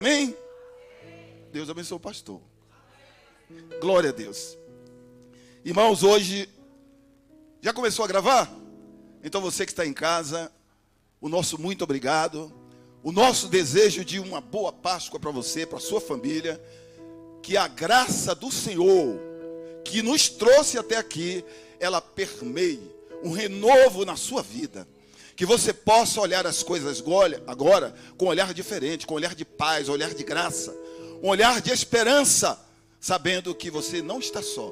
Amém? Deus abençoe o pastor. Glória a Deus. Irmãos, hoje já começou a gravar? Então você que está em casa, o nosso muito obrigado. O nosso desejo de uma boa Páscoa para você, para a sua família. Que a graça do Senhor, que nos trouxe até aqui, ela permeie um renovo na sua vida. Que você possa olhar as coisas agora com um olhar diferente, com um olhar de paz, um olhar de graça, um olhar de esperança, sabendo que você não está só,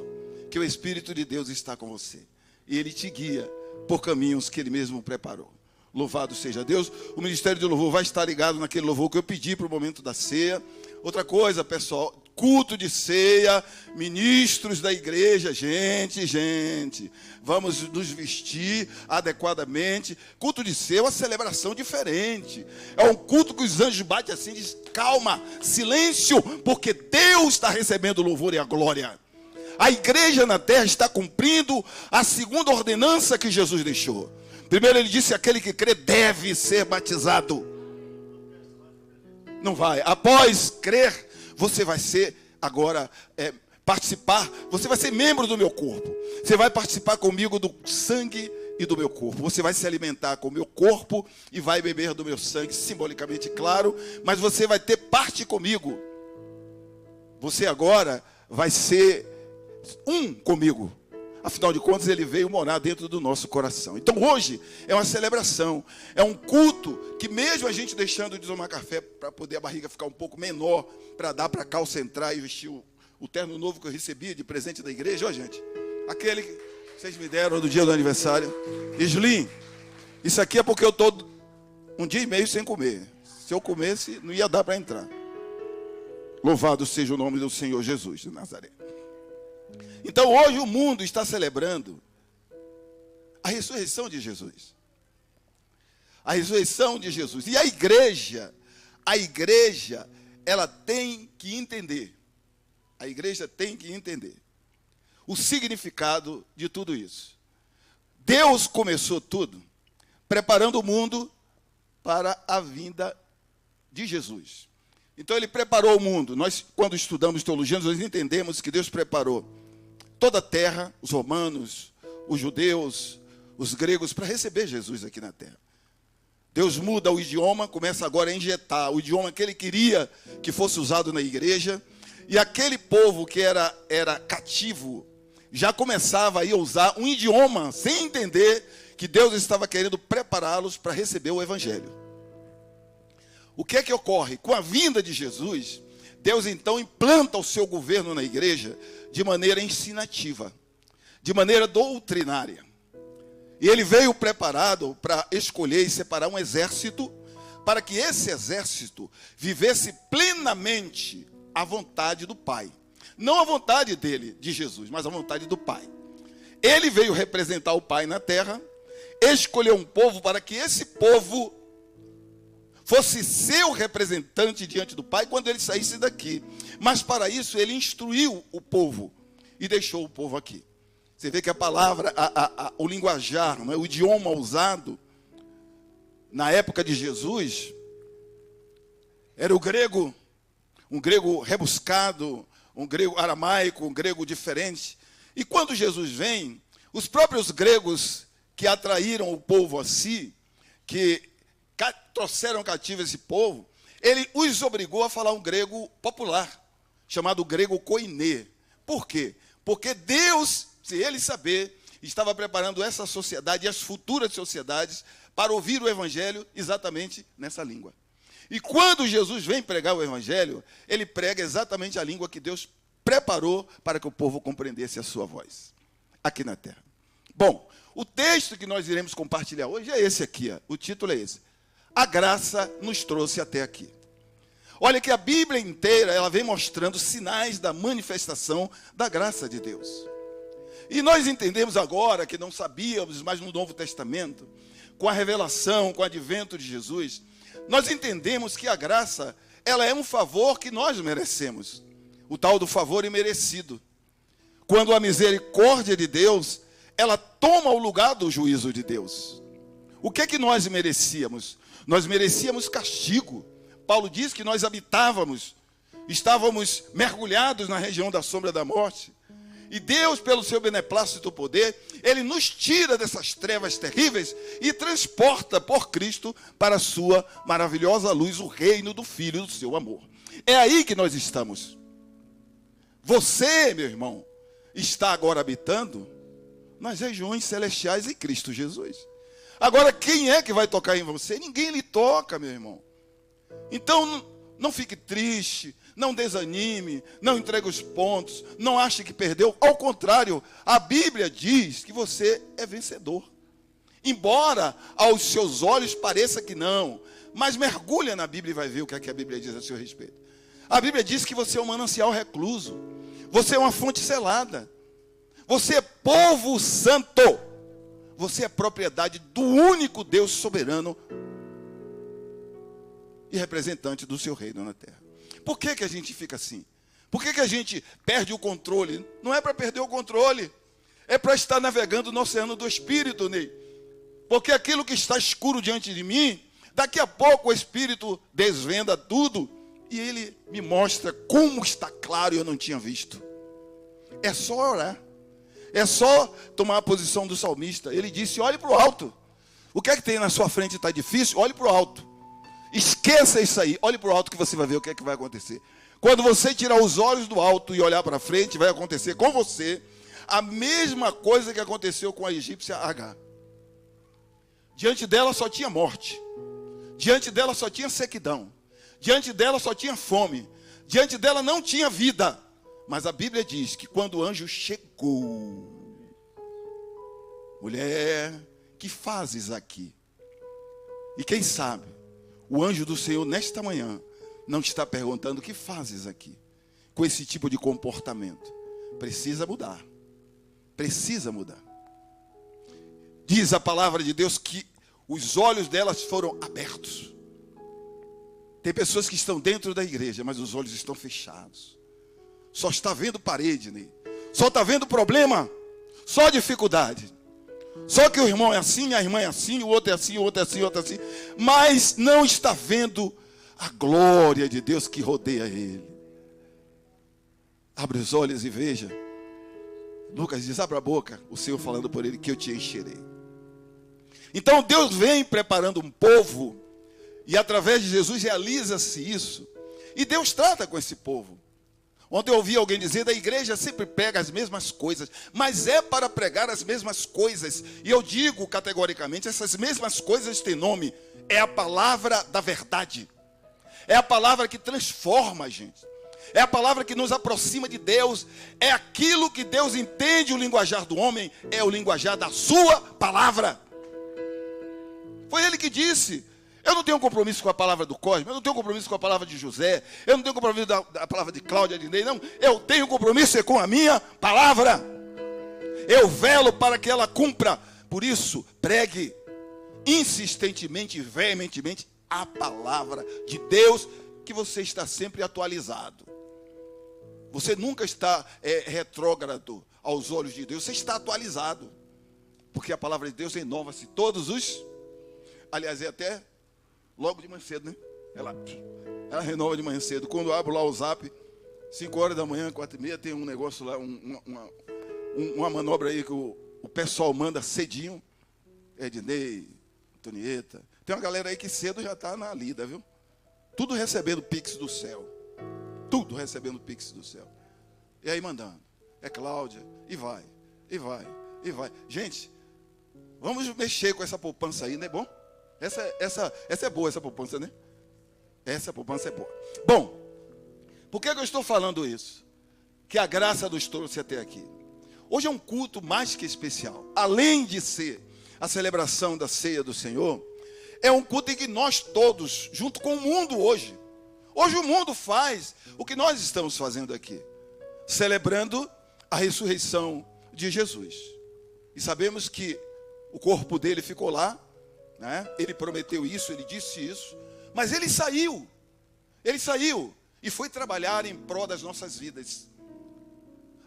que o Espírito de Deus está com você. E Ele te guia por caminhos que Ele mesmo preparou. Louvado seja Deus. O Ministério de Louvor vai estar ligado naquele louvor que eu pedi para o momento da ceia. Outra coisa, pessoal, culto de ceia, ministros da igreja, gente, vamos nos vestir adequadamente. Culto de ceia é uma celebração diferente. É um culto que os anjos batem assim e dizem: calma, silêncio, porque Deus está recebendo o louvor e a glória. A igreja na terra está cumprindo a segunda ordenança que Jesus deixou. Primeiro ele disse: aquele que crê deve ser batizado. Não vai. Após crer, você vai ser agora, participar, você vai ser membro do meu corpo. Você vai participar comigo do sangue e do meu corpo. Você vai se alimentar com o meu corpo e vai beber do meu sangue, simbolicamente claro, mas você vai ter parte comigo. Você agora vai ser um comigo. Afinal de contas, Ele veio morar dentro do nosso coração. Então hoje é uma celebração, é um culto que mesmo a gente deixando de tomar café para poder a barriga ficar um pouco menor, para dar para calcentrar e vestir o terno novo que eu recebi de presente da igreja. Ó, gente, aquele que vocês me deram no dia do aniversário. Islim, isso aqui é porque eu estou um dia e meio sem comer. Se eu comesse, não ia dar para entrar. Louvado seja o nome do Senhor Jesus de Nazaré. Então hoje o mundo está celebrando a ressurreição de Jesus. A ressurreição de Jesus. E a igreja, ela tem que entender. A igreja tem que entender o significado de tudo isso. Deus começou tudo preparando o mundo para a vinda de Jesus. Então Ele preparou o mundo. Nós, quando estudamos teologia, nós entendemos que Deus preparou toda a terra, os romanos, os judeus, os gregos, para receber Jesus aqui na terra. Deus muda o idioma, começa agora a injetar o idioma que Ele queria que fosse usado na igreja. E aquele povo que era cativo, já começava aí a usar um idioma, sem entender que Deus estava querendo prepará-los para receber o evangelho. O que é que ocorre? Com a vinda de Jesus, Deus então implanta o seu governo na igreja de maneira ensinativa, de maneira doutrinária. E Ele veio preparado para escolher e separar um exército, para que esse exército vivesse plenamente a vontade do Pai. Não a vontade dele, de Jesus, mas a vontade do Pai. Ele veio representar o Pai na terra, escolheu um povo para que esse povo fosse seu representante diante do Pai quando ele saísse daqui. Mas para isso ele instruiu o povo e deixou o povo aqui. Você vê que a palavra, o linguajar, o idioma usado na época de Jesus era o grego, um grego rebuscado, um grego aramaico, um grego diferente. E quando Jesus vem, os próprios gregos que atraíram o povo a si, que trouxeram cativo esse povo, ele os obrigou a falar um grego popular, chamado grego koiné. Por quê? Porque Deus, se ele saber, estava preparando essa sociedade e as futuras sociedades para ouvir o evangelho exatamente nessa língua. E quando Jesus vem pregar o evangelho, ele prega exatamente a língua que Deus preparou para que o povo compreendesse a sua voz, aqui na terra. Bom, o texto que nós iremos compartilhar hoje é esse aqui, ó. O título é esse: a graça nos trouxe até aqui. Olha que a Bíblia inteira, ela vem mostrando sinais da manifestação da graça de Deus. E nós entendemos agora, que não sabíamos, mas no Novo Testamento, com a revelação, com o advento de Jesus, nós entendemos que a graça, ela é um favor que nós merecemos. O tal do favor imerecido. Quando a misericórdia de Deus, ela toma o lugar do juízo de Deus. O que é que nós merecíamos? Nós merecíamos castigo, Paulo diz que nós estávamos mergulhados na região da sombra da morte. E Deus, pelo seu beneplácito poder, Ele nos tira dessas trevas terríveis e transporta por Cristo para a sua maravilhosa luz, o reino do Filho do seu amor. É aí que nós estamos. Você, meu irmão, está agora habitando nas regiões celestiais em Cristo Jesus. Agora, quem é que vai tocar em você? Ninguém lhe toca, meu irmão. Então, não fique triste, não desanime, não entregue os pontos, não ache que perdeu. Ao contrário, a Bíblia diz que você é vencedor. Embora aos seus olhos pareça que não, mas mergulha na Bíblia e vai ver o que é que a Bíblia diz a seu respeito. A Bíblia diz que você é um manancial recluso, você é uma fonte selada, você é povo santo, você é propriedade do único Deus soberano e representante do seu reino na terra. Por que que a gente fica assim? Por que que a gente perde o controle? Não é para perder o controle, é para estar navegando no oceano do Espírito, Ney. Porque aquilo que está escuro diante de mim, daqui a pouco o Espírito desvenda tudo e Ele me mostra como está claro e eu não tinha visto. É só orar. É só tomar a posição do salmista. Ele disse, olhe para o alto. O que é que tem na sua frente está difícil? Olhe para o alto. Esqueça isso aí. Olhe para o alto que você vai ver o que é que vai acontecer. Quando você tirar os olhos do alto e olhar para frente, vai acontecer com você a mesma coisa que aconteceu com a egípcia Agar. Diante dela só tinha morte. Diante dela só tinha sequidão. Diante dela só tinha fome. Diante dela não tinha vida. Mas a Bíblia diz que quando o anjo chegou, mulher, que fazes aqui? E quem sabe, o anjo do Senhor nesta manhã não te está perguntando o que fazes aqui, com esse tipo de comportamento. Precisa mudar. Precisa mudar. Diz a palavra de Deus que os olhos delas foram abertos. Tem pessoas que estão dentro da igreja, mas os olhos estão fechados. Só está vendo parede, né? Só está vendo problema, só dificuldade. Só que o irmão é assim, a irmã é assim, o outro é assim, o outro é assim, o outro é assim. Mas não está vendo a glória de Deus que rodeia ele. Abre os olhos e veja. Lucas diz, abra a boca, o Senhor falando por ele, que eu te encherei. Então Deus vem preparando um povo, e através de Jesus realiza-se isso. E Deus trata com esse povo. Ontem eu ouvi alguém dizer, a igreja sempre prega as mesmas coisas, mas é para pregar as mesmas coisas. E eu digo categoricamente, essas mesmas coisas têm nome, é a palavra da verdade. É a palavra que transforma a gente. É a palavra que nos aproxima de Deus. É aquilo que Deus entende o linguajar do homem, é o linguajar da sua palavra. Foi ele que disse. Eu não tenho compromisso com a palavra do Cosme, eu não tenho compromisso com a palavra de José, eu não tenho compromisso da palavra de Cláudia, de Ney, não. Eu tenho compromisso com a minha palavra. Eu velo para que ela cumpra. Por isso, pregue insistentemente e veementemente a palavra de Deus, que você está sempre atualizado. Você nunca está retrógrado aos olhos de Deus, você está atualizado. Porque a palavra de Deus renova-se todos os... Aliás, é até... logo de manhã cedo, né? Ela renova de manhã cedo. Quando eu abro lá o zap, 5 horas da manhã, 4h30, tem um negócio lá, uma manobra aí que o pessoal manda cedinho. Ednei, Antonieta. Tem uma galera aí que cedo já está na lida, viu? Tudo recebendo pix do céu. Tudo recebendo pix do céu. E aí mandando. É Cláudia, e vai, e vai, e vai. Gente, vamos mexer com essa poupança aí, não é bom? Essa é boa, essa poupança, né? Essa poupança é boa. Bom, por que eu estou falando isso? Que a graça nos trouxe até aqui. Hoje é um culto mais que especial. Além de ser a celebração da ceia do Senhor, é um culto em que nós todos, junto com o mundo hoje o mundo faz o que nós estamos fazendo aqui, celebrando a ressurreição de Jesus. E sabemos que o corpo dele ficou lá, né? Ele prometeu isso, ele disse isso, mas ele saiu e foi trabalhar em prol das nossas vidas.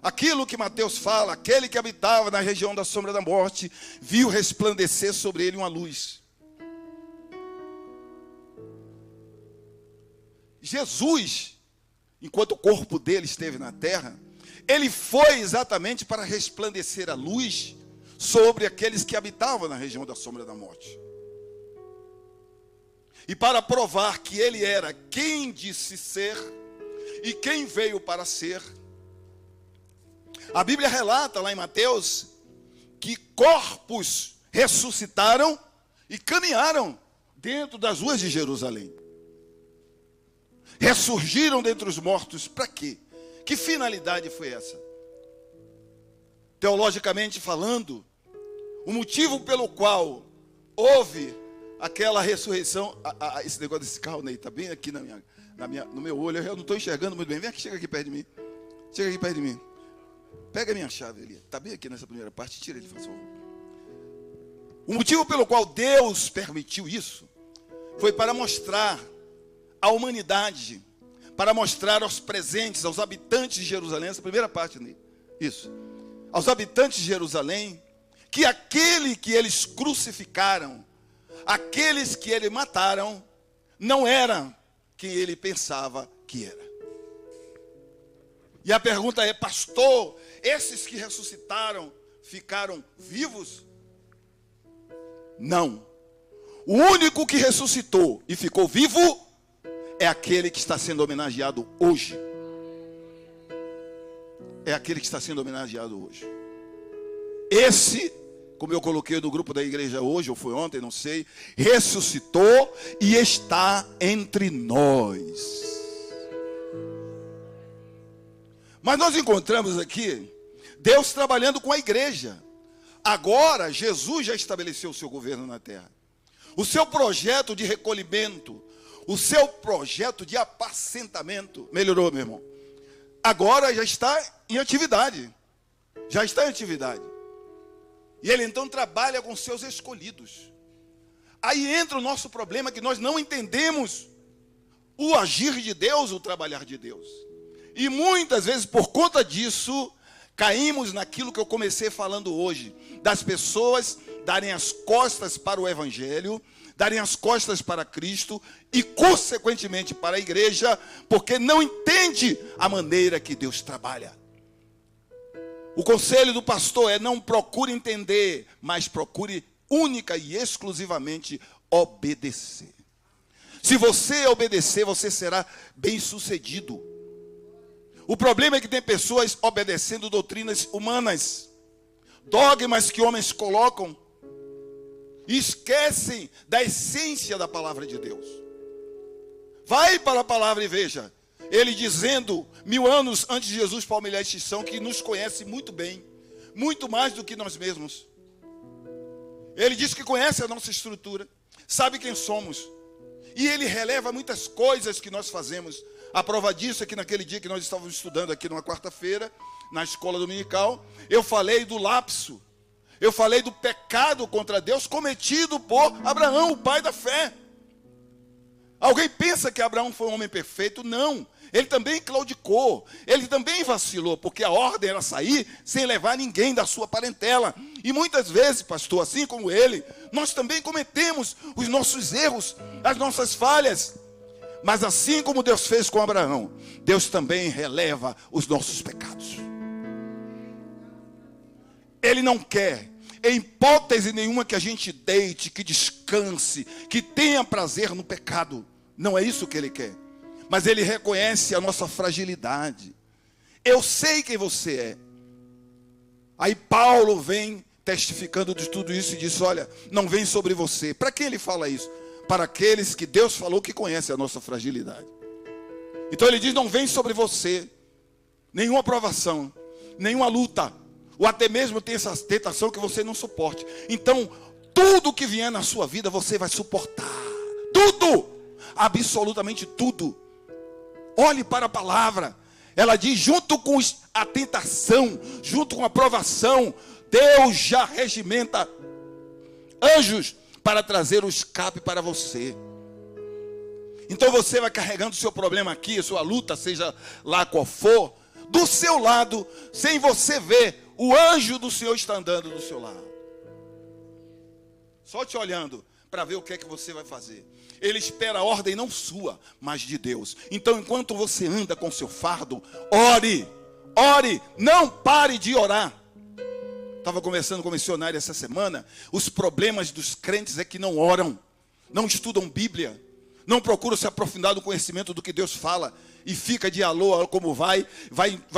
Aquilo que Mateus fala, aquele que habitava na região da sombra da morte, viu resplandecer sobre ele uma luz. Jesus, enquanto o corpo dele esteve na terra, ele foi exatamente para resplandecer a luz sobre aqueles que habitavam na região da sombra da morte. E para provar que ele era quem disse ser e quem veio para ser, a Bíblia relata lá em Mateus que corpos ressuscitaram e caminharam dentro das ruas de Jerusalém. Ressurgiram dentre os mortos, para quê? Que finalidade foi essa? Teologicamente falando, o motivo pelo qual houve aquela ressurreição, esse negócio desse carro, Ney, está bem aqui no meu olho, eu não estou enxergando muito bem. Vem aqui, chega aqui perto de mim. Chega aqui perto de mim. Pega a minha chave ali. Está bem aqui nessa primeira parte, tira ele, por favor. O motivo pelo qual Deus permitiu isso foi para mostrar à humanidade, para mostrar aos presentes, aos habitantes de Jerusalém, essa primeira parte, Ney, isso, aos habitantes de Jerusalém, que aquele que eles crucificaram, aqueles que ele mataram, não era quem ele pensava que era. E a pergunta é, pastor, esses que ressuscitaram ficaram vivos? Não. O único que ressuscitou e ficou vivo é aquele que está sendo homenageado hoje. É aquele que está sendo homenageado hoje. Esse, como eu coloquei no grupo da igreja hoje, ou foi ontem, não sei, ressuscitou e está entre nós. Mas nós encontramos aqui Deus trabalhando com a igreja. Agora, Jesus já estabeleceu o seu governo na terra. O seu projeto de recolhimento, o seu projeto de apacentamento, melhorou, meu irmão. Agora já está em atividade. Já está em atividade. E ele então trabalha com seus escolhidos. Aí entra o nosso problema, que nós não entendemos o agir de Deus, o trabalhar de Deus. E muitas vezes, por conta disso, caímos naquilo que eu comecei falando hoje, das pessoas darem as costas para o Evangelho, darem as costas para Cristo e, consequentemente, para a igreja, porque não entende a maneira que Deus trabalha. O conselho do pastor é: não procure entender, mas procure única e exclusivamente obedecer. Se você obedecer, você será bem-sucedido. O problema é que tem pessoas obedecendo doutrinas humanas, dogmas que homens colocam, e esquecem da essência da palavra de Deus. Vai para a palavra e veja, ele dizendo 1000 anos antes de Jesus palmilhar a extinção, que nos conhece muito bem, muito mais do que nós mesmos. Ele diz que conhece a nossa estrutura, sabe quem somos, e ele releva muitas coisas que nós fazemos. A prova disso é que naquele dia que nós estávamos estudando aqui numa quarta-feira, na escola dominical, eu falei do lapso, eu falei do pecado contra Deus cometido por Abraão, o pai da fé. Alguém pensa que Abraão foi um homem perfeito? Não. Ele também claudicou, ele também vacilou, porque a ordem era sair sem levar ninguém da sua parentela. E muitas vezes, pastor, assim como ele, nós também cometemos os nossos erros, as nossas falhas. Mas assim como Deus fez com Abraão, Deus também releva os nossos pecados. Ele não quer, em hipótese nenhuma, que a gente deite, que descanse, que tenha prazer no pecado. Não é isso que ele quer. Mas ele reconhece a nossa fragilidade. Eu sei quem você é. Aí Paulo vem testificando de tudo isso e diz: olha, não vem sobre você. Para quem ele fala isso? Para aqueles que Deus falou que conhecem a nossa fragilidade. Então ele diz: não vem sobre você nenhuma provação, nenhuma luta, ou até mesmo tem essa tentação que você não suporte. Então, tudo que vier na sua vida, você vai suportar. Tudo, absolutamente tudo. Olhe para a palavra. Ela diz: junto com a tentação, junto com a provação, Deus já regimenta anjos para trazer o escape para você. Então você vai carregando o seu problema aqui, a sua luta, seja lá qual for, do seu lado, sem você ver. O anjo do Senhor está andando do seu lado, só te olhando para ver o que é que você vai fazer. Ele espera a ordem não sua, mas de Deus. Então, enquanto você anda com seu fardo, ore, ore, não pare de orar. Estava conversando com o missionário essa semana. Os problemas dos crentes é que não oram, não estudam Bíblia, não procuram se aprofundar no conhecimento do que Deus fala, e fica de alô, como vai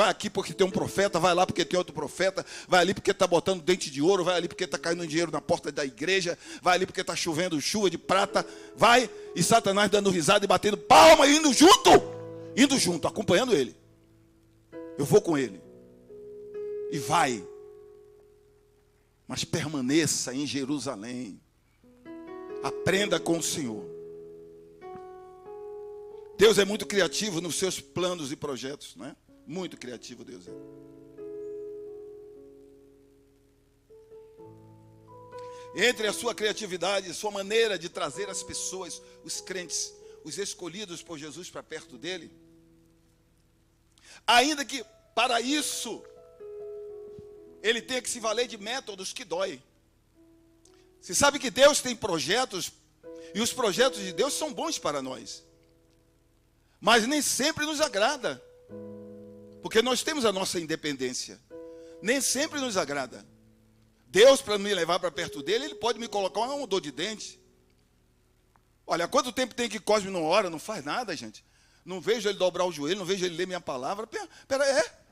aqui porque tem um profeta, vai lá porque tem outro profeta, vai ali porque está botando dente de ouro, vai ali porque está caindo dinheiro na porta da igreja, vai ali porque está chovendo chuva de prata, vai, e Satanás dando risada e batendo palma, e indo junto, acompanhando ele. Eu vou com ele, e vai, mas permaneça em Jerusalém, aprenda com o Senhor. Deus é muito criativo nos seus planos e projetos, não é? Muito criativo Deus é. Entre a sua criatividade, sua maneira de trazer as pessoas, os crentes, os escolhidos por Jesus para perto dele, ainda que para isso ele tenha que se valer de métodos que dói. Você sabe que Deus tem projetos, e os projetos de Deus são bons para nós, mas nem sempre nos agrada, porque nós temos a nossa independência. Nem sempre nos agrada. Deus, para me levar para perto dele, Ele pode me colocar uma dor de dente. Olha, quanto tempo tem que Cosme não ora? Não faz nada, gente. Não vejo ele dobrar o joelho, não vejo ele ler minha palavra.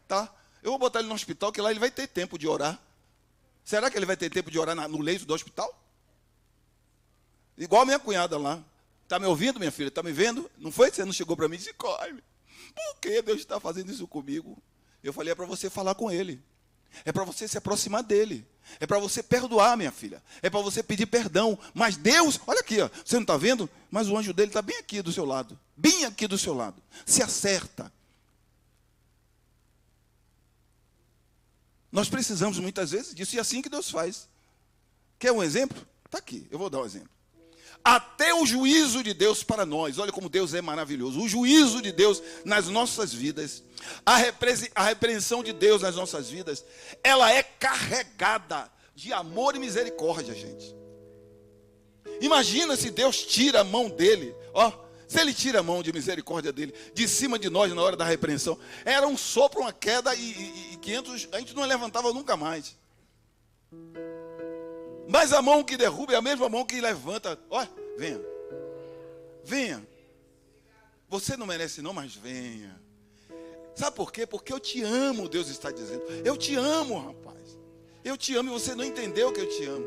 Tá. Eu vou botar ele no hospital, que lá ele vai ter tempo de orar. Será que ele vai ter tempo de orar no leito do hospital? Igual a minha cunhada lá. Está me ouvindo, minha filha? Está me vendo? Não foi que você não chegou para mim e disse, Cosme, por que Deus está fazendo isso comigo? Eu falei, é para você falar com Ele. É para você se aproximar dEle. É para você perdoar, minha filha. É para você pedir perdão. Mas Deus, olha aqui, ó, você não está vendo? Mas o anjo dele está bem aqui do seu lado. Bem aqui do seu lado. Se acerta. Nós precisamos muitas vezes disso. E é assim que Deus faz. Quer um exemplo? Está aqui, eu vou dar um exemplo. Até o juízo de Deus para nós, olha como Deus é maravilhoso, o juízo de Deus nas nossas vidas, a repreensão de Deus nas nossas vidas, ela é carregada de amor e misericórdia, gente. Imagina se Deus tira a mão dele, se Ele tira a mão de misericórdia dele, de cima de nós na hora da repreensão, era um sopro, uma queda, e 500, a gente não levantava nunca mais. Mas a mão que derruba é a mesma mão que levanta. Olha, venha. Venha. Você não merece não, mas venha. Sabe por quê? Porque eu te amo, Deus está dizendo. Eu te amo, rapaz. Eu te amo e você não entendeu que eu te amo.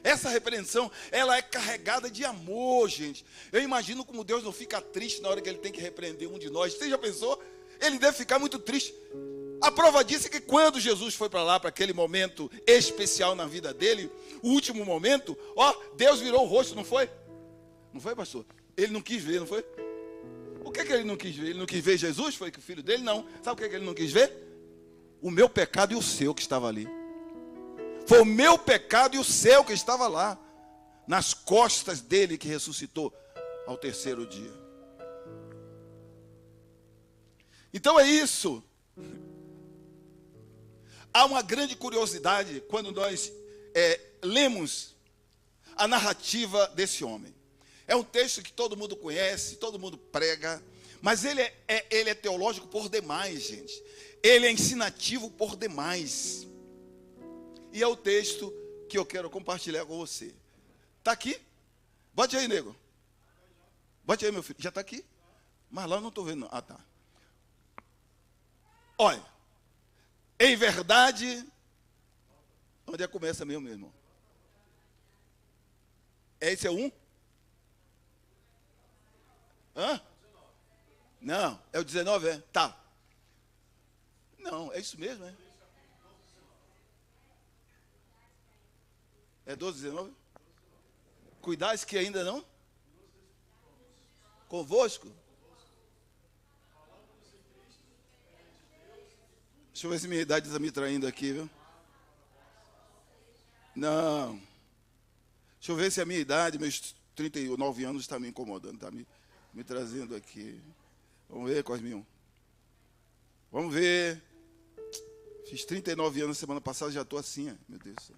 Essa repreensão, ela é carregada de amor, gente. Eu imagino como Deus não fica triste na hora que Ele tem que repreender um de nós. Você já pensou? Ele deve ficar muito triste. A prova disso é que quando Jesus foi para lá, para aquele momento especial na vida dele, o último momento, Deus virou o rosto, não foi? Não foi, pastor? Ele não quis ver, não foi? O que ele não quis ver? Ele não quis ver Jesus? Foi que o filho dele? Não. Sabe o que ele não quis ver? O meu pecado e o seu que estava ali. Foi o meu pecado e o seu que estava lá, nas costas dele que ressuscitou ao terceiro dia. Então é isso. Há uma grande curiosidade quando nós lemos a narrativa desse homem. É um texto que todo mundo conhece, todo mundo prega, mas ele é teológico por demais, gente. Ele é ensinativo por demais. E é o texto que eu quero compartilhar com você. Está aqui? Bote aí, nego. Bote aí, meu filho. Já está aqui? Mas lá eu não estou vendo. Ah, tá. Olha. Em verdade, onde é que começa mesmo, meu irmão? Esse é um? Hã? Não, é o 19, é? Tá. Não, é isso mesmo, é? É 12, 19? Cuidais que ainda não? Convosco? Deixa eu ver se minha idade está me traindo aqui, viu? Não. Deixa eu ver se a minha idade, meus 39 anos, está me incomodando, está me trazendo aqui. Vamos ver, Cosminho. Vamos ver. Fiz 39 anos semana passada, já estou assim, meu Deus do céu.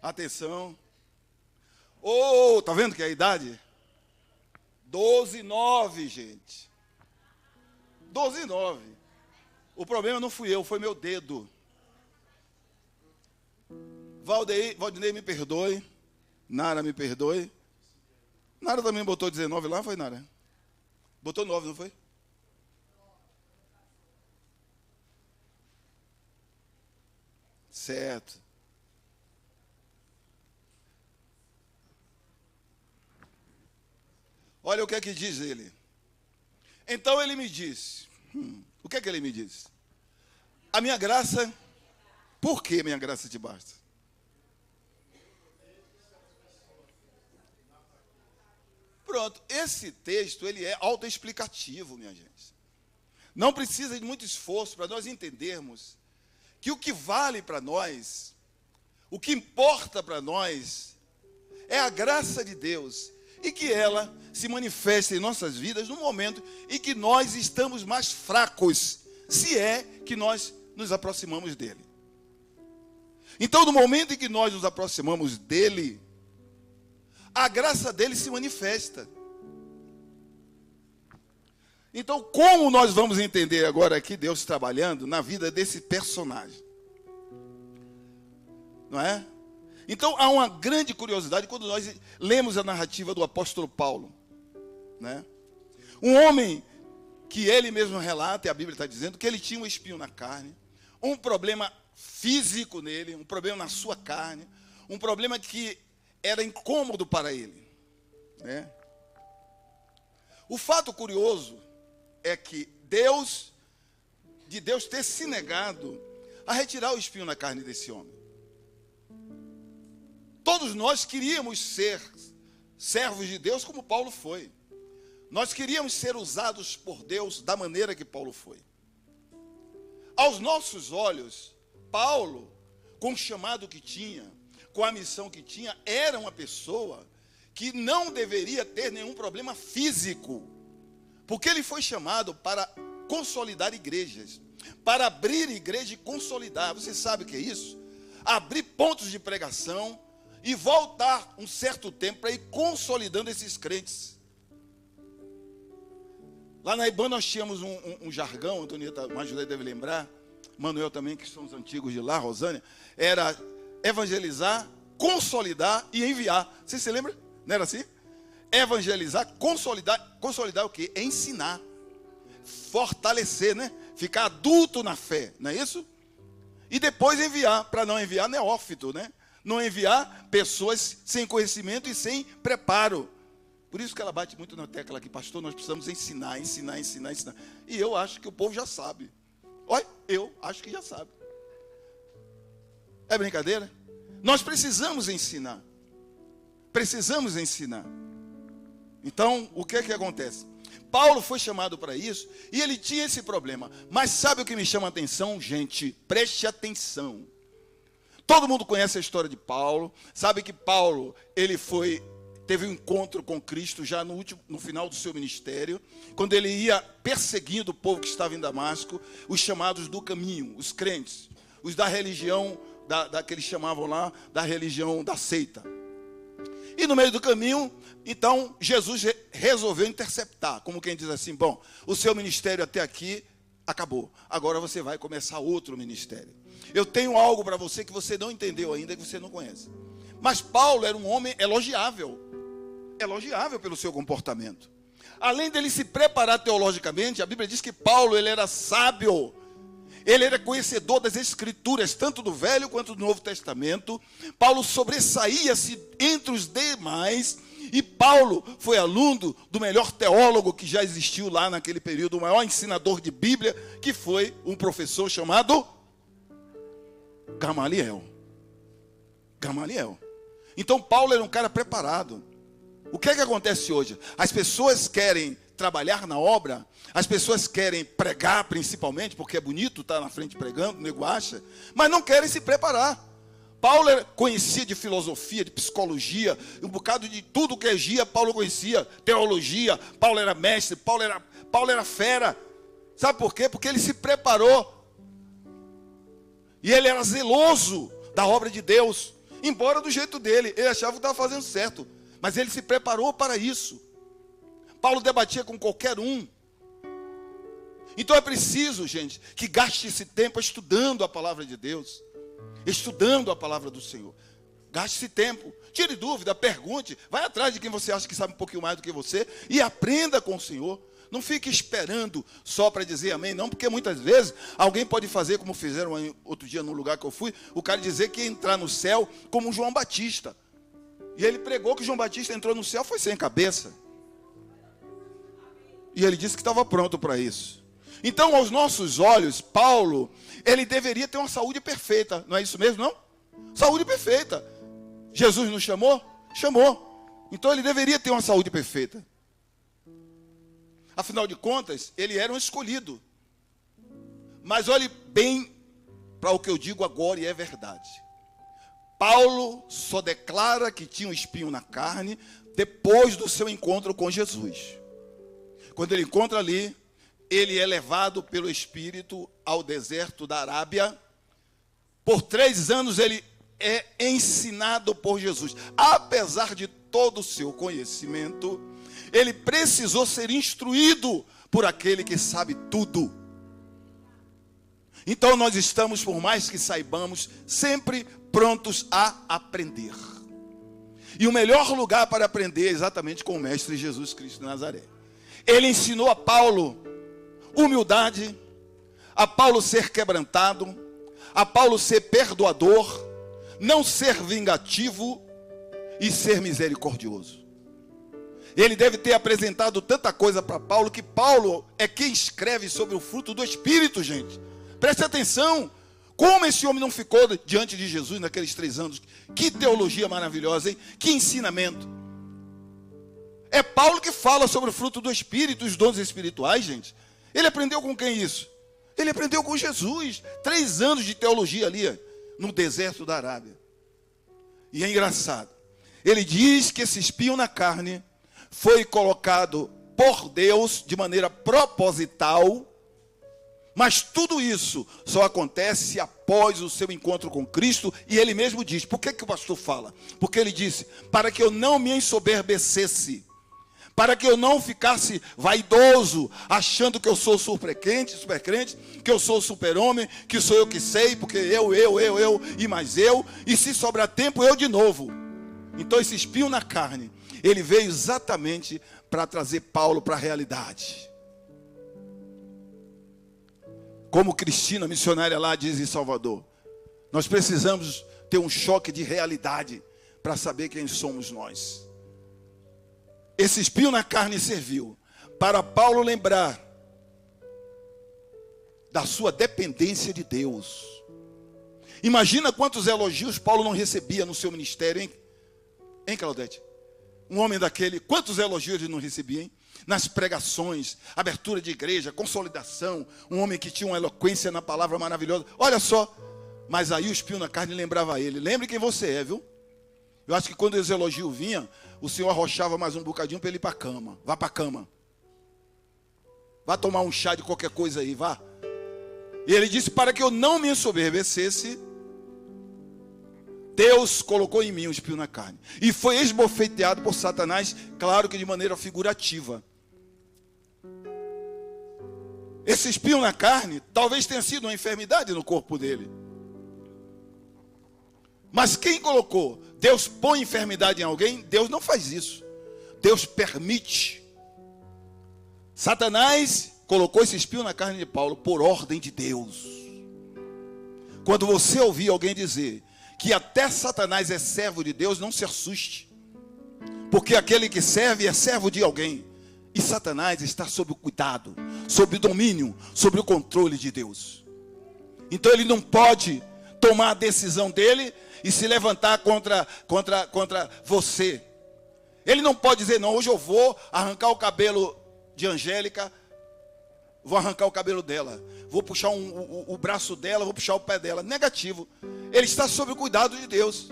Atenção. Oh, tá vendo que é a idade? 12,9, gente. 12,9. O problema não fui eu, foi meu dedo. Valdinei, me perdoe. Nara, me perdoe. Nara também botou 19 lá, foi, Nara? Botou 9, não foi? Certo. Olha o que é que diz ele. Então ele me disse. O que é que ele me disse? A minha graça. Por que minha graça te basta? Pronto, esse texto ele é autoexplicativo, minha gente. Não precisa de muito esforço para nós entendermos que o que vale para nós, o que importa para nós, é a graça de Deus e que ela se manifesta em nossas vidas no momento em que nós estamos mais fracos, se é que nós nos aproximamos dele. Então, no momento em que nós nos aproximamos dele, a graça dele se manifesta. Então, como nós vamos entender agora aqui Deus trabalhando na vida desse personagem? Não é? Então, há uma grande curiosidade quando nós lemos a narrativa do apóstolo Paulo. Né? Um homem que ele mesmo relata, e a Bíblia está dizendo, que ele tinha um espinho na carne, um problema físico nele, um problema na sua carne, um problema que era incômodo para ele. Né? O fato curioso é que Deus ter se negado a retirar o espinho na carne desse homem. Todos nós queríamos ser servos de Deus como Paulo foi. Nós queríamos ser usados por Deus da maneira que Paulo foi. Aos nossos olhos, Paulo, com o chamado que tinha, com a missão que tinha, era uma pessoa que não deveria ter nenhum problema físico, porque ele foi chamado para consolidar igrejas, para abrir igreja e consolidar. Você sabe o que é isso? Abrir pontos de pregação e voltar um certo tempo para ir consolidando esses crentes. Lá na IBAN nós tínhamos um jargão, Antonieta, mais José deve lembrar, Manuel também, que são os antigos de lá, Rosânia, era evangelizar, consolidar e enviar. Você se lembra? Não era assim? Evangelizar, consolidar o quê? Ensinar, fortalecer, né? Ficar adulto na fé, não é isso? E depois enviar, para não enviar neófito, né? Não enviar pessoas sem conhecimento e sem preparo. Por isso que ela bate muito na tecla aqui, pastor, nós precisamos ensinar. E eu acho que o povo já sabe. Olha, eu acho que já sabe. É brincadeira? Nós precisamos ensinar. Precisamos ensinar. Então, o que é que acontece? Paulo foi chamado para isso e ele tinha esse problema. Mas sabe o que me chama a atenção, gente? Preste atenção. Todo mundo conhece a história de Paulo. Sabe que Paulo, teve um encontro com Cristo já no final do seu ministério, quando ele ia perseguindo o povo que estava em Damasco, os chamados do caminho, os crentes, os da religião, que eles chamavam lá, da religião da seita. E no meio do caminho, então, Jesus resolveu interceptar, como quem diz assim, bom, o seu ministério até aqui acabou, agora você vai começar outro ministério. Eu tenho algo para você que você não entendeu ainda, que você não conhece. Mas Paulo era um homem elogiável pelo seu comportamento. Além dele se preparar teologicamente, a Bíblia diz que Paulo ele era sábio, ele era conhecedor das Escrituras, tanto do Velho quanto do Novo Testamento. Paulo sobressaía-se entre os demais, e Paulo foi aluno do melhor teólogo que já existiu lá naquele período, o maior ensinador de Bíblia, que foi um professor chamado Gamaliel. Então Paulo era um cara preparado. O que é que acontece hoje? As pessoas querem trabalhar na obra, as pessoas querem pregar principalmente, porque é bonito estar na frente pregando, o nego acha, mas não querem se preparar. Paulo conhecia de filosofia, de psicologia, um bocado de tudo que é gia, Paulo conhecia, teologia, Paulo era mestre, Paulo era fera. Sabe por quê? Porque ele se preparou. E ele era zeloso da obra de Deus. embora do jeito dele. Ele achava que estava fazendo certo, mas ele se preparou para isso. Paulo debatia com qualquer um. Então é preciso, gente, que gaste esse tempo estudando a palavra de Deus, estudando a palavra do Senhor. Gaste esse tempo, tire dúvida, pergunte, vai atrás de quem você acha que sabe um pouquinho mais do que você e aprenda com o Senhor. Não fique esperando só para dizer amém, não, porque muitas vezes alguém pode fazer como fizeram outro dia no lugar que eu fui, o cara dizer que ia entrar no céu como João Batista. E ele pregou que João Batista entrou no céu, foi sem cabeça. E ele disse que estava pronto para isso. Então, aos nossos olhos, Paulo, ele deveria ter uma saúde perfeita. Não é isso mesmo, não? Saúde perfeita. Jesus nos chamou? Chamou. Então, ele deveria ter uma saúde perfeita. Afinal de contas, ele era um escolhido. Mas olhe bem para o que eu digo agora e é verdade. Paulo só declara que tinha um espinho na carne depois do seu encontro com Jesus. Quando ele encontra ali, ele é levado pelo Espírito ao deserto da Arábia. Por 3 anos ele é ensinado por Jesus. Apesar de todo o seu conhecimento, ele precisou ser instruído por aquele que sabe tudo. Então nós estamos, por mais que saibamos, sempre prontos a aprender. E o melhor lugar para aprender é exatamente com o Mestre Jesus Cristo de Nazaré. Ele ensinou a Paulo humildade, a Paulo ser quebrantado, a Paulo ser perdoador, não ser vingativo e ser misericordioso. Ele deve ter apresentado tanta coisa para Paulo, que Paulo é quem escreve sobre o fruto do Espírito, gente. Preste atenção, como esse homem não ficou diante de Jesus naqueles 3 anos. Que teologia maravilhosa, hein? Que ensinamento. É Paulo que fala sobre o fruto do Espírito, os dons espirituais, gente. Ele aprendeu com quem isso? Ele aprendeu com Jesus. 3 anos de teologia ali, no deserto da Arábia. E é engraçado. Ele diz que esse espinho na carne foi colocado por Deus de maneira proposital. Mas tudo isso só acontece após o seu encontro com Cristo. E ele mesmo diz, por que o pastor fala? Porque ele disse, para que eu não me ensoberbecesse, para que eu não ficasse vaidoso, achando que eu sou super crente, que eu sou super-homem, que sou eu que sei, porque eu, e mais eu, e se sobrar tempo, eu de novo. Então esse espinho na carne, ele veio exatamente para trazer Paulo para a realidade. Como Cristina, missionária lá, diz em Salvador, nós precisamos ter um choque de realidade para saber quem somos nós. Esse espinho na carne serviu para Paulo lembrar da sua dependência de Deus. Imagina quantos elogios Paulo não recebia no seu ministério, hein? Hein, Claudete? Um homem daquele, quantos elogios ele não recebia, hein? Nas pregações, abertura de igreja, consolidação, um homem que tinha uma eloquência na palavra maravilhosa. Olha só, mas aí o espinho na carne lembrava a ele. Lembre quem você é, viu? Eu acho que quando os elogios vinham, o Senhor arrochava mais um bocadinho para ele ir para a cama. Vá para a cama. Vá tomar um chá de qualquer coisa aí, vá. E ele disse, para que eu não me ensoberbecesse, Deus colocou em mim um espinho na carne. E foi esbofeteado por Satanás, claro que de maneira figurativa. Esse espinho na carne, talvez tenha sido uma enfermidade no corpo dele. Mas quem colocou? Deus põe enfermidade em alguém? Deus não faz isso. Deus permite. Satanás colocou esse espinho na carne de Paulo por ordem de Deus. Quando você ouvir alguém dizer que até Satanás é servo de Deus, não se assuste. Porque aquele que serve é servo de alguém. E Satanás está sob o cuidado, sob o domínio, sob o controle de Deus. Então ele não pode tomar a decisão dele e se levantar contra você. Ele não pode dizer, não, hoje eu vou arrancar o cabelo de Angélica, vou arrancar o cabelo dela, vou puxar o braço dela, vou puxar o pé dela. Negativo. Ele está sob o cuidado de Deus.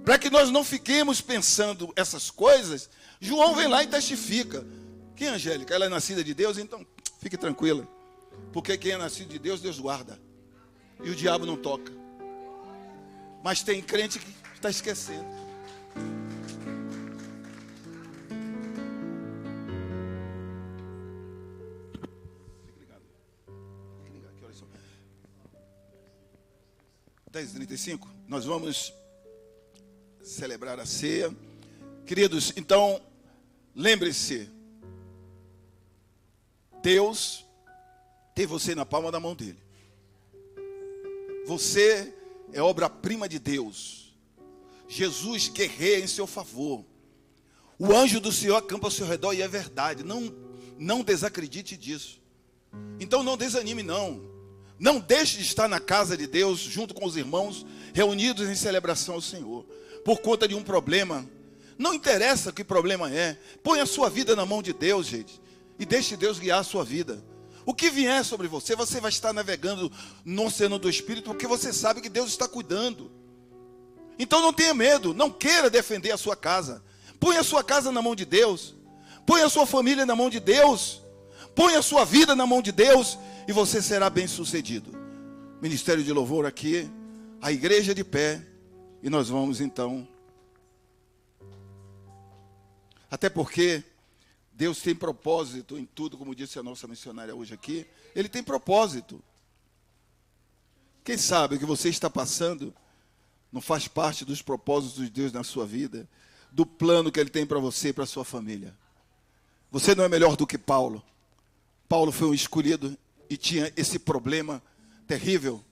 Para que nós não fiquemos pensando essas coisas, João vem lá e testifica. Quem é Angélica? Ela é nascida de Deus, então fique tranquila. Porque quem é nascido de Deus, Deus guarda. E o diabo não toca. Mas tem crente que está esquecendo. Fique ligado. Fique ligado aqui, olha só. 10h35, nós vamos celebrar a ceia. Queridos, então, lembre-se, Deus tem você na palma da mão dele. Você é obra-prima de Deus. Jesus guerreia em seu favor. O anjo do Senhor acampa ao seu redor, e é verdade. Não desacredite disso. Então não desanime, não. Não deixe de estar na casa de Deus, junto com os irmãos, reunidos em celebração ao Senhor, por conta de um problema. Não interessa que problema é. Põe a sua vida na mão de Deus, gente, e deixe Deus guiar a sua vida. O que vier sobre você, você vai estar navegando no oceano do Espírito, porque você sabe que Deus está cuidando. Então não tenha medo, não queira defender a sua casa. Põe a sua casa na mão de Deus. Põe a sua família na mão de Deus. Põe a sua vida na mão de Deus, e você será bem sucedido. Ministério de louvor aqui, a igreja de pé, e nós vamos então. Até porque Deus tem propósito em tudo, como disse a nossa missionária hoje aqui. Ele tem propósito. Quem sabe o que você está passando não faz parte dos propósitos de Deus na sua vida, do plano que Ele tem para você e para a sua família. Você não é melhor do que Paulo. Paulo foi um escolhido e tinha esse problema terrível.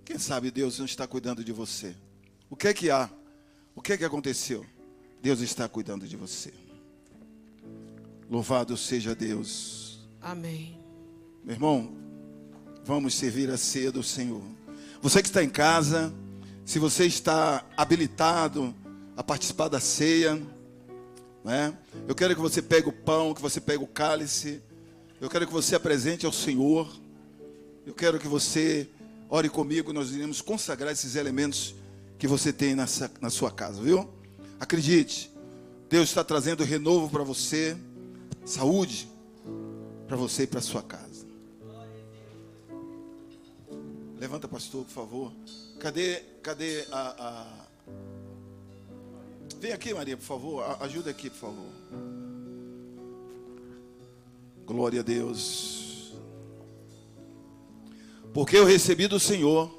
Quem sabe Deus não está cuidando de você? O que é que há? O que é que aconteceu? Deus está cuidando de você. Louvado seja Deus. Amém. Meu irmão, vamos servir a ceia do Senhor. Você que está em casa, se você está habilitado a participar da ceia, né? Eu quero que você pegue o pão, que você pegue o cálice. Eu quero que você apresente ao Senhor. Eu quero que você ore comigo. Nós iremos consagrar esses elementos que você tem na sua casa, viu? Acredite, Deus está trazendo renovo para você, saúde para você e para sua casa. Levanta, pastor, por favor. Cadê a... Vem aqui, Maria, por favor. Ajuda aqui, por favor. Glória a Deus. Porque eu recebi do Senhor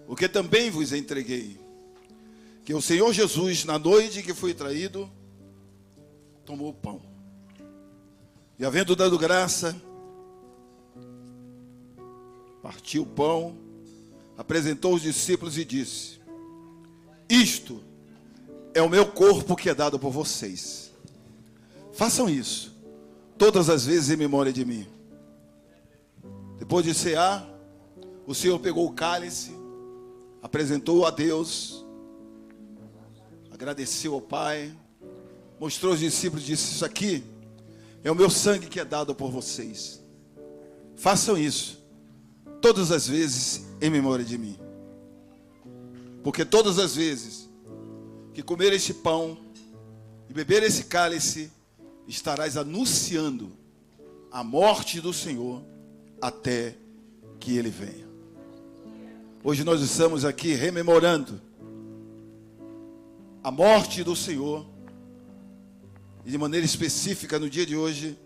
o que também vos entreguei. Que o Senhor Jesus, na noite que foi traído, tomou o pão. E havendo dado graça, partiu o pão, apresentou os discípulos e disse: isto é o meu corpo que é dado por vocês. Façam isso todas as vezes em memória de mim. Depois de cear, o Senhor pegou o cálice, apresentou a Deus, agradeceu ao Pai, mostrou aos discípulos e disse: isso aqui é o meu sangue que é dado por vocês. Façam isso todas as vezes em memória de mim. Porque todas as vezes que comer este pão e beber esse cálice, estarás anunciando a morte do Senhor até que Ele venha. Hoje nós estamos aqui rememorando a morte do Senhor, e de maneira específica no dia de hoje,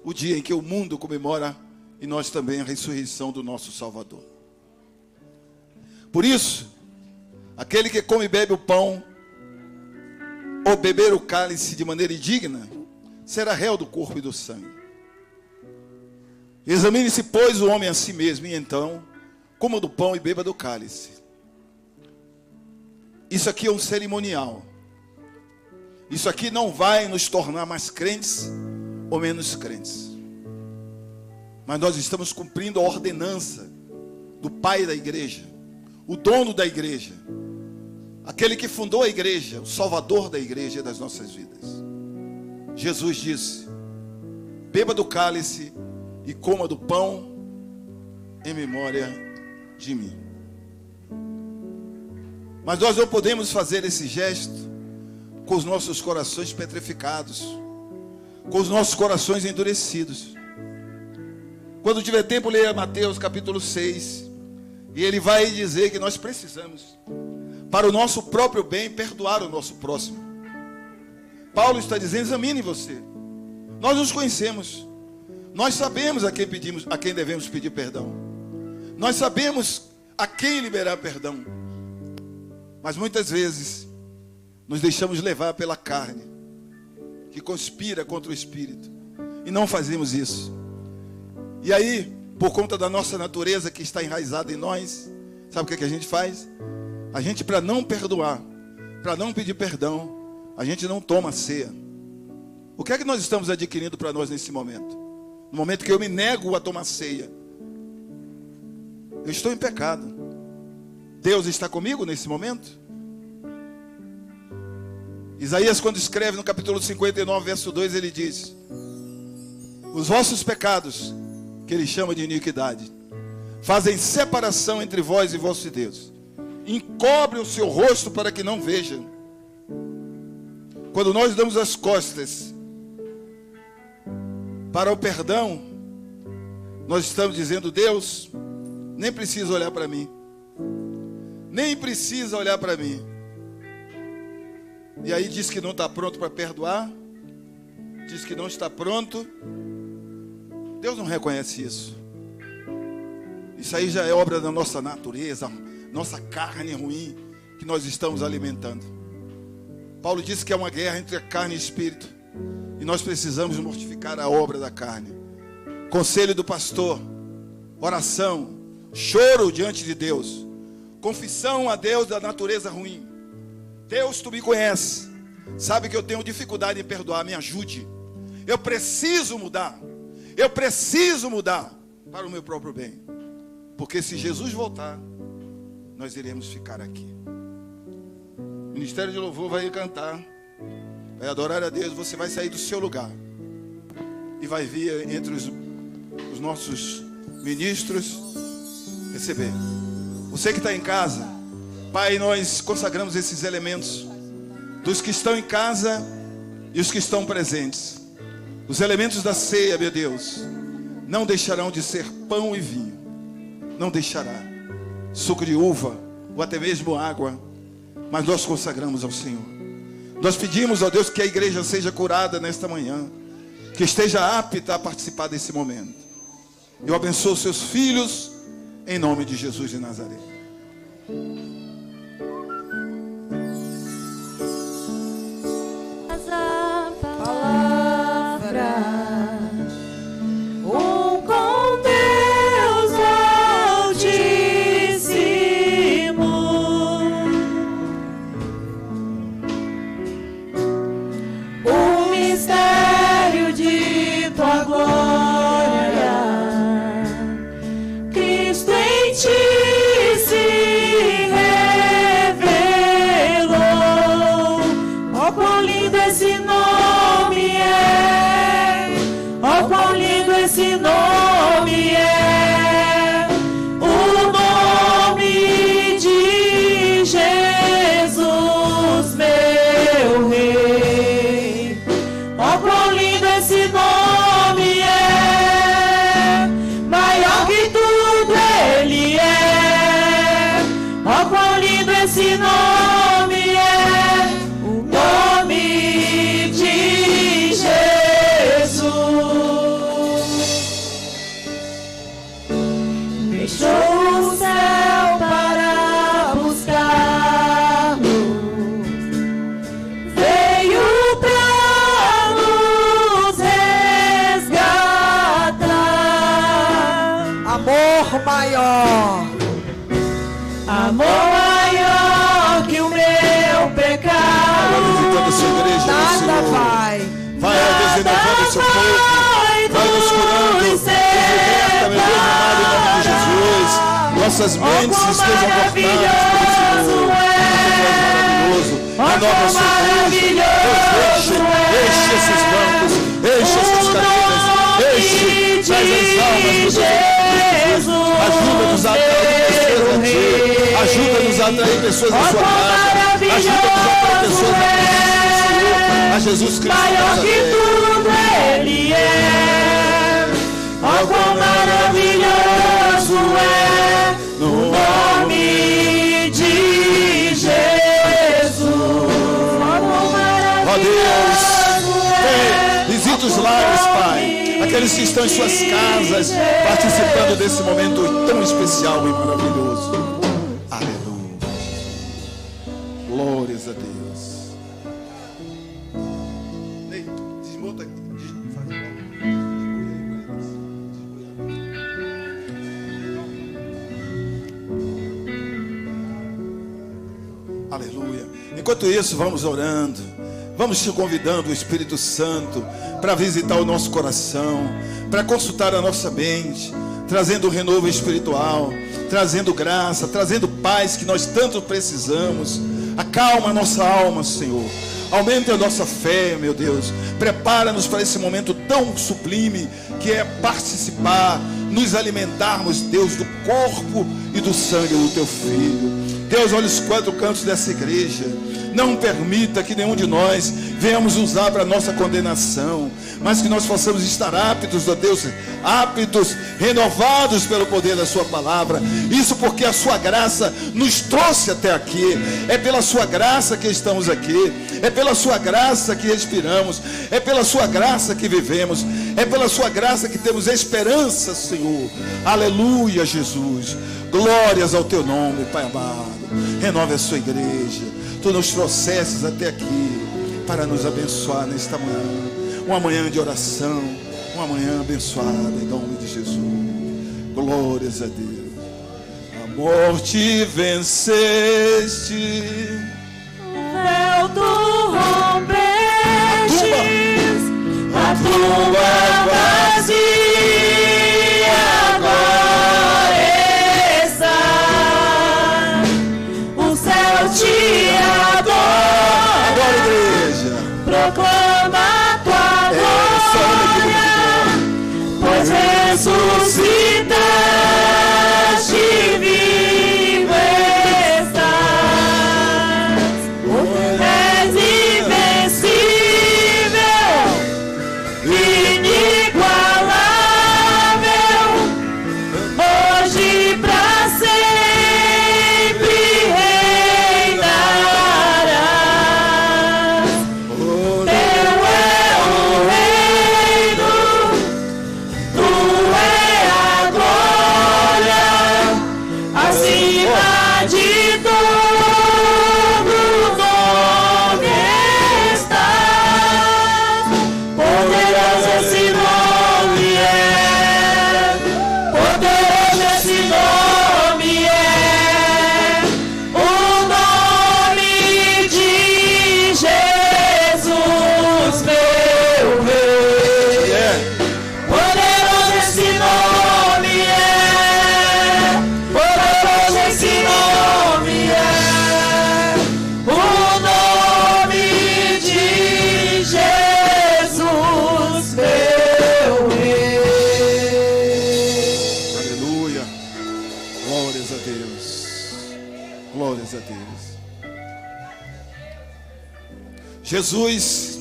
o dia em que o mundo comemora, e nós também, a ressurreição do nosso Salvador. Por isso, aquele que come e bebe o pão, ou beber o cálice de maneira indigna, será réu do corpo e do sangue. Examine-se, pois, o homem a si mesmo, e então coma do pão e beba do cálice. Isso aqui é um cerimonial. Isso aqui não vai nos tornar mais crentes ou menos crentes. Mas nós estamos cumprindo a ordenança do pai da igreja, o dono da igreja, aquele que fundou a igreja, o salvador da igreja e das nossas vidas. Jesus disse: beba do cálice e coma do pão em memória de mim. Mas nós não podemos fazer esse gesto com os nossos corações petrificados, com os nossos corações endurecidos. Quando tiver tempo, leia Mateus capítulo 6. E ele vai dizer que nós precisamos, para o nosso próprio bem, perdoar o nosso próximo. Paulo está dizendo: examine você. Nós nos conhecemos. Nós sabemos a quem devemos pedir perdão. Nós sabemos a quem liberar perdão. Mas muitas vezes nos deixamos levar pela carne, que conspira contra o Espírito, e não fazemos isso. E aí, por conta da nossa natureza que está enraizada em nós, sabe o que a gente faz? A gente, para não perdoar, para não pedir perdão, a gente não toma ceia. O que é que nós estamos adquirindo para nós nesse momento? No momento que eu me nego a tomar ceia, eu estou em pecado. Deus está comigo nesse momento? Isaías, quando escreve no capítulo 59, verso 2, ele diz: os vossos pecados, que ele chama de iniquidade, fazem separação entre vós e vosso Deus. Encobre o seu rosto para que não vejam. Quando nós damos as costas para o perdão, nós estamos dizendo: Deus, nem precisa olhar para mim. Nem precisa olhar para mim. E aí diz que não está pronto para perdoar. Diz que não está pronto. Deus não reconhece isso. Isso aí já é obra da nossa natureza, nossa carne ruim que nós estamos alimentando. Paulo disse que é uma guerra entre a carne e o espírito, e nós precisamos mortificar a obra da carne. Conselho do pastor: oração, choro diante de Deus, confissão a Deus da natureza ruim. Deus, tu me conheces, sabe que eu tenho dificuldade em perdoar, me ajude. Eu preciso mudar para o meu próprio bem, porque se Jesus voltar, nós iremos ficar aqui. O Ministério de Louvor vai cantar, vai adorar a Deus. Você vai sair do seu lugar e vai vir entre os nossos ministros receber. Você que está em casa, Pai, nós consagramos esses elementos, dos que estão em casa e os que estão presentes. Os elementos da ceia, meu Deus, não deixarão de ser pão e vinho. Não deixará suco de uva ou até mesmo água, mas nós consagramos ao Senhor. Nós pedimos, ó Deus, que a igreja seja curada nesta manhã, que esteja apta a participar desse momento. Eu abençoo seus filhos em nome de Jesus de Nazaré. Esse nome é o nome de Jesus, meu Rei. Ó, quão lindo esse nome é, maior que tudo ele é. Ó, quão lindo esse nome é, o nome de Jesus. Deixou o céu para buscar-nos, veio para nos resgatar. Amor maior, amor maior que o meu pecado. Vai visitando a sua igreja, nada Senhor. vai Renovando o seu povo, vai nos curando, nos liberta, meu Deus amado, em nome de Jesus. Nossas mentes estejam cortadas pelo Senhor. Maravilhoso, renova o seu povo. Deus, enche esses bancos, enche essas cadeiras, enche, traz as almas do Deus. Ajuda-nos a atrair pessoas a Ti, ajuda-nos a atrair pessoas à sua casa, ajuda-nos a atrair pessoas a Senhor, a Jesus Cristo. Maior que tudo ele é, ó, quão maravilhoso é o nome Ó Deus, visita os lares, Pai, aqueles que estão em suas casas, participando desse momento tão especial e maravilhoso. Aleluia. Glórias a Deus. Ei, desmonta aqui. Aleluia. Enquanto isso, vamos orando. Vamos te convidando, o Espírito Santo, para visitar o nosso coração, para consultar a nossa mente, trazendo um renovo espiritual, trazendo graça, trazendo paz que nós tanto precisamos. Acalma a nossa alma, Senhor. Aumente a nossa fé, meu Deus. Prepara-nos para esse momento tão sublime que é participar, nos alimentarmos, Deus, do corpo e do sangue do Teu Filho. Deus, olha os 4 cantos dessa igreja. Não permita que nenhum de nós venhamos usar para nossa condenação, mas que nós possamos estar aptos, ó Deus, aptos, renovados pelo poder da sua palavra. Isso porque a sua graça nos trouxe até aqui. É pela sua graça que estamos aqui. É pela sua graça que respiramos. É pela sua graça que vivemos. É pela sua graça que temos esperança, Senhor. Aleluia, Jesus. Glórias ao teu nome, Pai amado. Renove a sua igreja. Tu nos trouxestes até aqui para nos abençoar nesta manhã. Uma manhã de oração, uma manhã abençoada em nome de Jesus. Glórias a Deus. A morte venceste, o véu tu rompestes, a tumba vazia agora está, o céu te adora. Agora, igreja, Proclama a tua glória, pois ressuscitaste, vivo estás. És invencível, inigualável, hoje pra sempre reinarás. Teu é o reino, tu é a glória, acima de todo nome estás. Poderoso esse nome é, poderoso esse nome é, o nome de Jesus, meu Rei. Poderoso esse nome é, poderoso esse nome é, o nome de Jesus, meu Rei. aleluia. Glórias a Deus. Glórias a Deus. Jesus,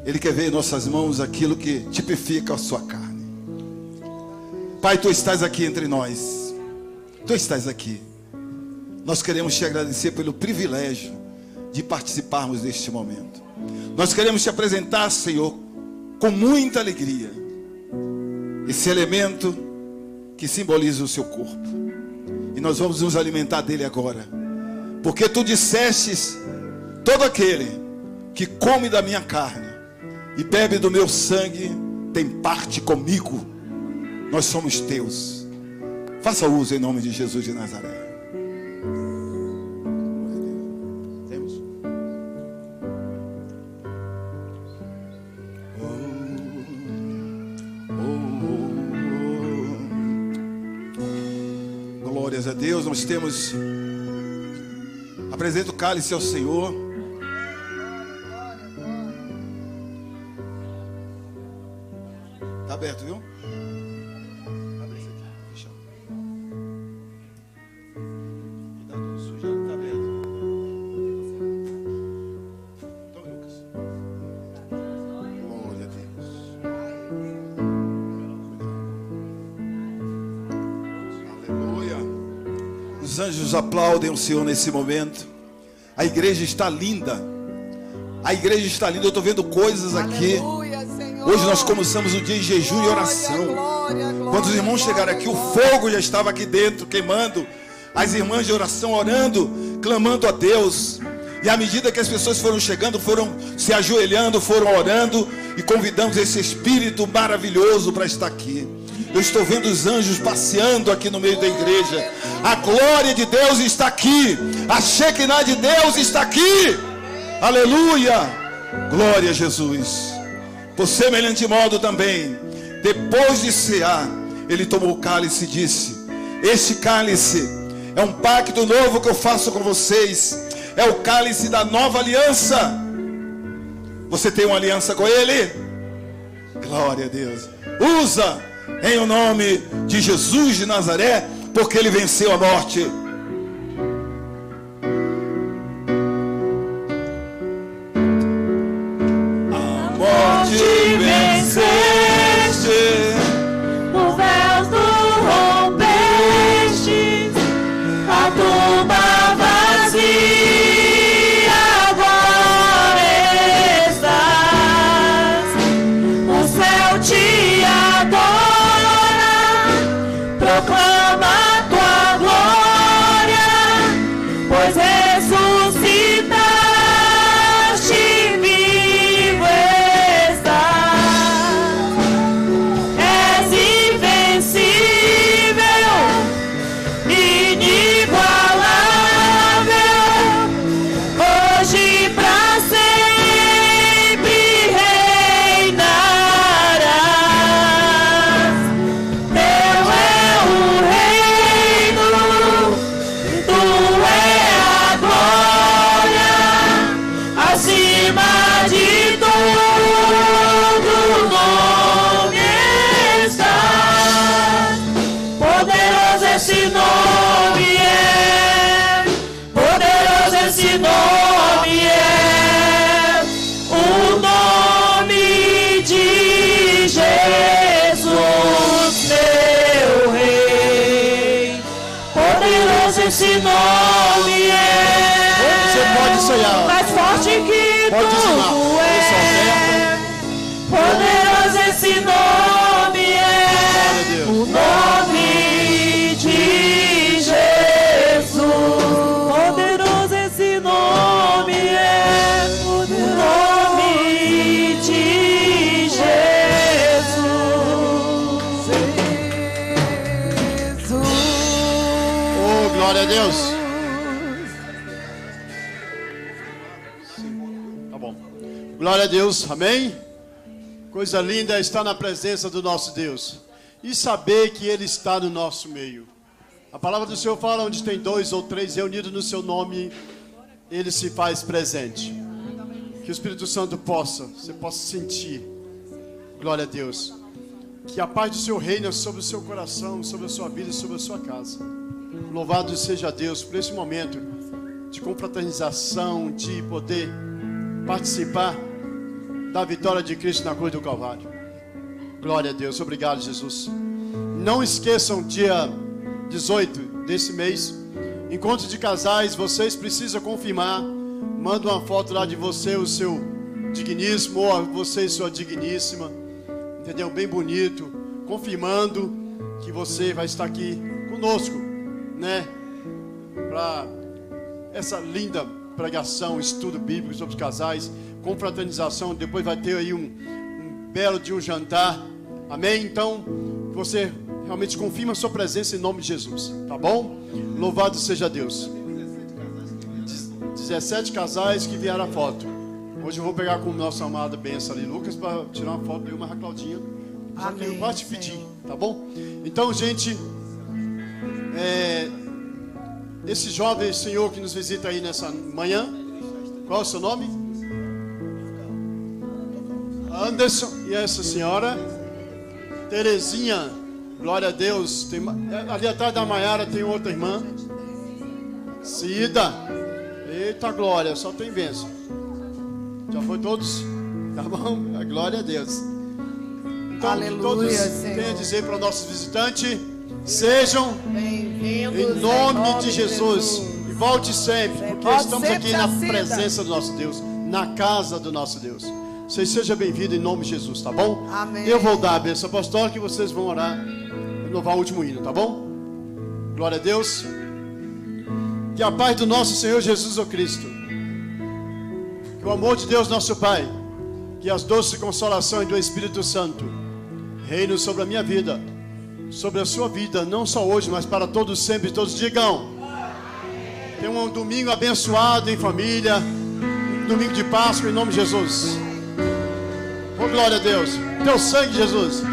Ele quer ver em nossas mãos aquilo que tipifica a sua carne. Pai, Tu estás aqui entre nós. Tu estás aqui. Nós queremos Te agradecer pelo privilégio de participarmos deste momento. Nós queremos Te apresentar, Senhor, com muita alegria, esse elemento que simboliza o Seu corpo. E nós vamos nos alimentar dele agora. Porque Tu dissestes: todo aquele que come da minha carne e bebe do meu sangue tem parte comigo. Nós somos Teus. Faça uso em nome de Jesus de Nazaré. Temos. Glórias a Deus. Nós temos. Apresenta o cálice ao Senhor. Está aberto, viu? Abre esse aqui. Fecha. Cuidado com sujar, está aberto. Então, Lucas. Glória a Deus. Aleluia. Os anjos aplaudem o Senhor nesse momento. A igreja está linda. A igreja está linda, eu estou vendo coisas aqui. Hoje nós começamos o dia em jejum e oração. Quando os irmãos chegaram aqui, o fogo já estava aqui dentro, queimando. As irmãs de oração orando, clamando a Deus. E à medida que as pessoas foram chegando, foram se ajoelhando, foram orando. E convidamos esse Espírito maravilhoso para estar aqui. Eu estou vendo os anjos passeando aqui no meio da igreja. A glória de Deus está aqui. A Shekinah de Deus está aqui. Aleluia. Glória a Jesus. Por semelhante modo também, depois de cear, ele tomou o cálice e disse: este cálice é um pacto novo que eu faço com vocês. É o cálice da nova aliança. Você tem uma aliança com ele? Glória a Deus. Usa em o nome de Jesus de Nazaré, porque ele venceu a morte. A morte venceste, o véu tu rompeste, a tumba vazia agora estás, o céu te adora, proclama tua glória, pois ressuscitaste, vivo estás, és invencível, inigualável, hoje pra sempre reinarás. Teu é o reino, tu é a glória, acima de todo nome está. Poderoso esse nome é, poderoso esse nome é, o nome de Jesus, meu Rei. Poderoso esse nome é. Você pode sonhar. Mais forte que Pode dizimar. tudo Isso, é. Poderoso esse nome é. Deus. O nome de Jesus. Poderoso esse nome é. O nome de Jesus. Oh, glória a Deus. Tá bom. Glória a Deus, amém? Coisa linda é estar na presença do nosso Deus e saber que Ele está no nosso meio. A palavra do Senhor fala: onde tem 2 ou 3 reunidos no seu nome, Ele se faz presente. Que o Espírito Santo você possa sentir, glória a Deus, que a paz do seu reino é sobre o seu coração, sobre a sua vida e sobre a sua casa. Louvado seja Deus por esse momento de confraternização, de poder participar da vitória de Cristo na cruz do Calvário. Glória a Deus, obrigado, Jesus. Não esqueçam, dia 18 desse mês, encontro de casais. Vocês precisam confirmar. Manda uma foto lá de você, o seu digníssimo, ou você e sua digníssima, entendeu? Bem bonito, confirmando que você vai estar aqui conosco, né? Para essa linda pregação, estudo bíblico sobre os casais, confraternização. Depois vai ter aí um belo de um jantar, amém? Então, você realmente confirma a sua presença em nome de Jesus, tá bom? Louvado seja Deus. 17 casais que vieram a foto. Hoje eu vou pegar com o nosso amado benção ali, Lucas, para tirar uma foto, eu e uma Claudinha. Só que eu vou te pedir, tá bom? Então, gente, esse jovem senhor que nos visita aí nessa manhã, qual é o seu nome? Anderson. E essa senhora? Terezinha. Glória a Deus. Ali atrás da Maiara tem outra irmã. Cida. Eita glória, só tem bênção. Já foi todos? Tá bom? A glória a Deus. Então, Aleluia, todos Senhor. têm a dizer para o nosso visitante: sejam Bem-vindos em nome de Jesus. E volte sempre, porque Volte estamos sempre, aqui na Cida. presença do nosso Deus. na casa do nosso Deus. Vocês sejam bem-vindos em nome de Jesus, tá bom? Amém. Eu vou dar a bênção apostólica e vocês vão orar e louvar o último hino, tá bom? Glória a Deus. Que a paz do nosso Senhor Jesus Cristo, que o amor de Deus nosso Pai, que as doces consolações do Espírito Santo reinem sobre a minha vida, sobre a sua vida, não só hoje, mas para todos sempre. Todos digam: tenha um domingo abençoado em família, um domingo de Páscoa em nome de Jesus. Oh, glória a Deus. Teu sangue, Jesus.